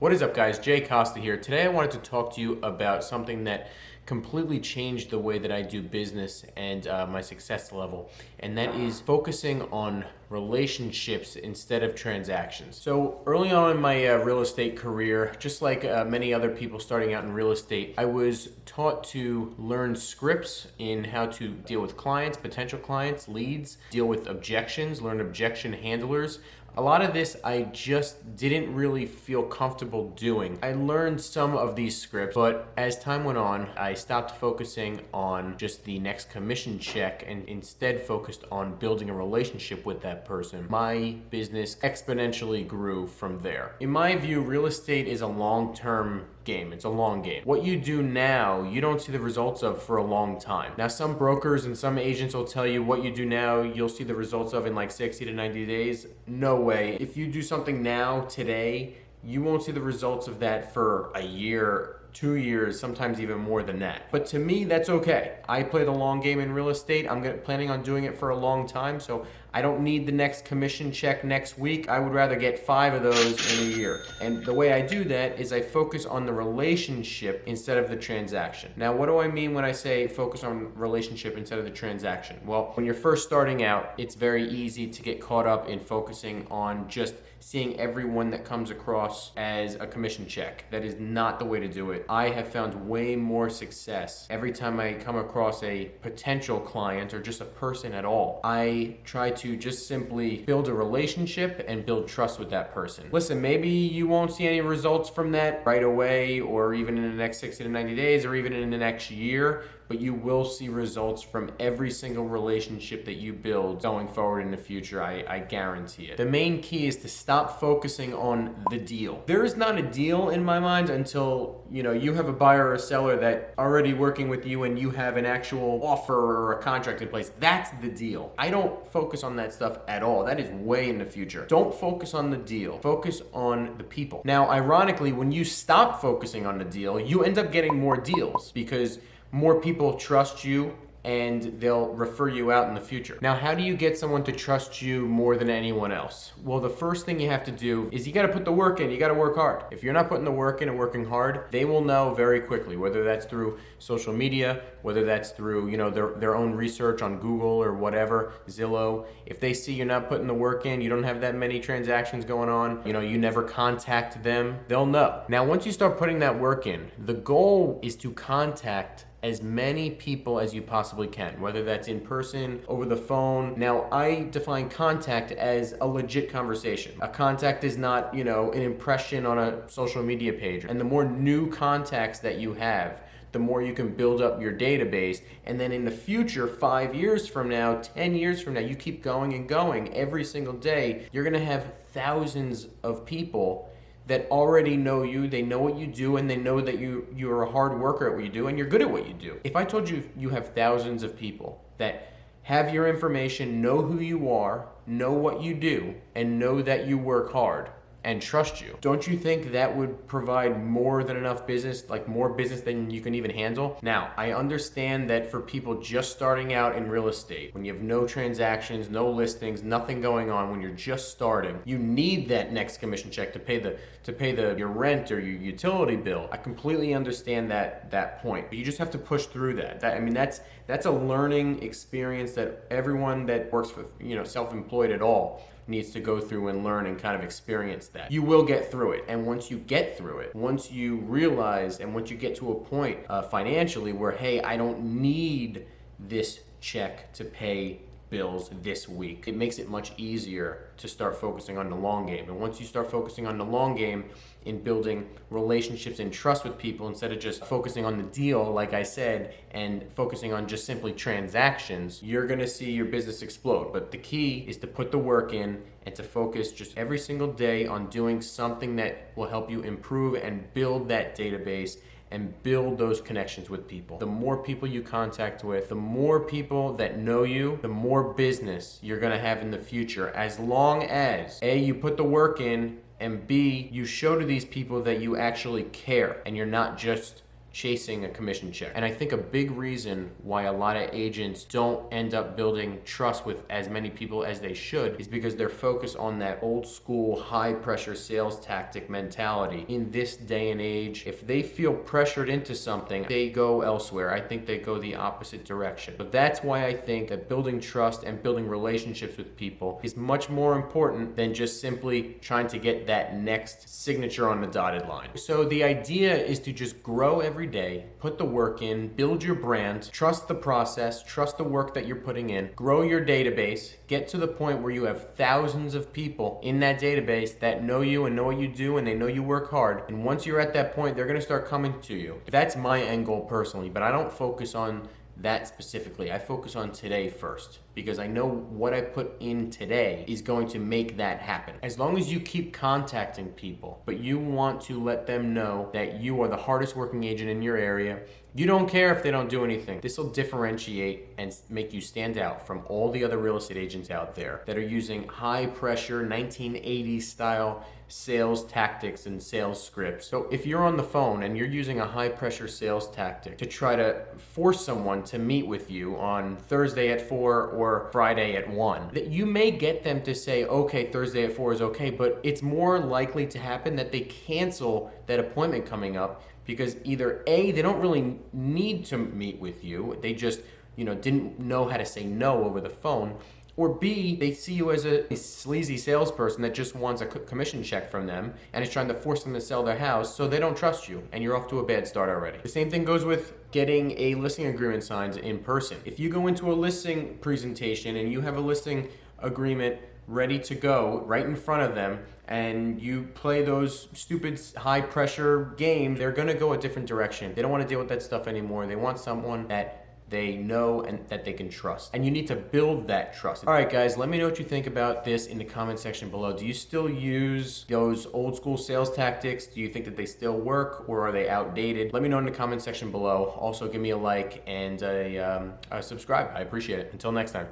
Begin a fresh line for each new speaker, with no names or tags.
What is up, guys? Jay Costa here. Today I wanted to talk to you about something that completely changed the way that I do business and my success level, and that is focusing on relationships instead of transactions. So early on in my real estate career, just like many other people starting out in real estate, I was taught to learn scripts in how to deal with clients, potential clients, leads, deal with objections, learn objection handlers. A lot of this I just didn't really feel comfortable doing. I learned some of these scripts, but as time went on, I stopped focusing on just the next commission check and instead focused on building a relationship with that person. My business exponentially grew from there. In my view, real estate is a long-term game. It's a long game. What you do now, you don't see the results of for a long time. Now, some brokers and some agents will tell you what you do now, you'll see the results of in like 60 to 90 days. No way. If you do something now, today, you won't see the results of that for a year, 2 years, sometimes even more than that. But to me, that's okay. I play the long game in real estate. I'm planning on doing it for a long time, so I don't need the next commission check next week. I would rather get 5 of those in a year. And the way I do that is I focus on the relationship instead of the transaction. Now, what do I mean when I say focus on relationship instead of the transaction? Well, when you're first starting out, it's very easy to get caught up in focusing on just seeing everyone that comes across as a commission check. That is not the way to do it. I have found way more success every time I come across a potential client or just a person at all. I try to just simply build a relationship and build trust with that person. Listen, maybe you won't see any results from that right away or even in the next 60 to 90 days or even in the next year, but you will see results from every single relationship that you build going forward in the future. I guarantee it. The main key is to stop focusing on the deal. There is not a deal in my mind until you have a buyer or a seller that already working with you and you have an actual offer or a contract in place. That's the deal. I don't focus on that stuff at all. That is way in the future. Don't focus on the deal. Focus on the people. Now, ironically, when you stop focusing on the deal, you end up getting more deals because more people trust you and they'll refer you out in the future. Now, how do you get someone to trust you more than anyone else? Well, the first thing you have to do is you gotta put the work in, you gotta work hard. If you're not putting the work in and working hard, they will know very quickly, whether that's through social media, whether that's through their own research on Google or whatever, Zillow. If they see you're not putting the work in, you don't have that many transactions going on, you never contact them, they'll know. Now, once you start putting that work in, the goal is to contact as many people as you possibly can, whether that's in person, over the phone. Now, I define contact as a legit conversation. A contact is not, an impression on a social media page. And the more new contacts that you have, the more you can build up your database. And then in the future, 5 years from now, 10 years from now, you keep going and going every single day, you're gonna have thousands of people that already know you, they know what you do, and they know that you're a hard worker at what you do, and you're good at what you do. If I told you you have thousands of people that have your information, know who you are, know what you do, and know that you work hard, and trust you, don't you think that would provide more than enough business, like more business than you can even handle? Now, I understand that for people just starting out in real estate, when you have no transactions, no listings, nothing going on, when you're just starting, you need that next commission check to pay your rent or your utility bill. I completely understand that point, but you just have to push through that. That's a learning experience that everyone that works with, self-employed at all needs to go through and learn and kind of experience that. You will get through it. And once you get through it, once you realize and once you get to a point financially where, hey, I don't need this check to pay bills this week, it makes it much easier to start focusing on the long game. And once you start focusing on the long game in building relationships and trust with people instead of just focusing on the deal, like I said, and focusing on just simply transactions, you're gonna see your business explode. But the key is to put the work in and to focus just every single day on doing something that will help you improve and build that database and build those connections with people. The more people you contact with, the more people that know you, the more business you're gonna have in the future, as long as A, you put the work in, and B, you show to these people that you actually care and you're not just chasing a commission check. And I think a big reason why a lot of agents don't end up building trust with as many people as they should is because they're focused on that old school high pressure sales tactic mentality. In this day and age, if they feel pressured into something, they go elsewhere. I think they go the opposite direction. But that's why I think that building trust and building relationships with people is much more important than just simply trying to get that next signature on the dotted line. So the idea is to just grow every day, put the work in, build your brand, trust the process, trust the work that you're putting in, grow your database, get to the point where you have thousands of people in that database that know you and know what you do and they know you work hard. And once you're at that point, they're gonna start coming to you. That's my end goal personally, but I don't focus on that specifically. I focus on today first because I know what I put in today is going to make that happen. As long as you keep contacting people, but you want to let them know that you are the hardest working agent in your area, you don't care if they don't do anything. This will differentiate and make you stand out from all the other real estate agents out there that are using high pressure 1980s style sales tactics and sales scripts. So if you're on the phone and you're using a high pressure sales tactic to try to force someone to meet with you on Thursday at 4 or Friday at 1, that you may get them to say, okay, Thursday at 4 is okay, but it's more likely to happen that they cancel that appointment coming up because either A, they don't really need to meet with you, they just didn't know how to say no over the phone, or B, they see you as a sleazy salesperson that just wants a commission check from them and is trying to force them to sell their house, so they don't trust you and you're off to a bad start already. The same thing goes with getting a listing agreement signed in person. If you go into a listing presentation and you have a listing agreement ready to go right in front of them and you play those stupid high pressure games, they're gonna go a different direction. They don't wanna deal with that stuff anymore. They want someone that they know and that they can trust. And you need to build that trust. All right, guys, let me know what you think about this in the comment section below. Do you still use those old school sales tactics? Do you think that they still work or are they outdated? Let me know in the comment section below. Also, give me a like and a subscribe. I appreciate it. Until next time.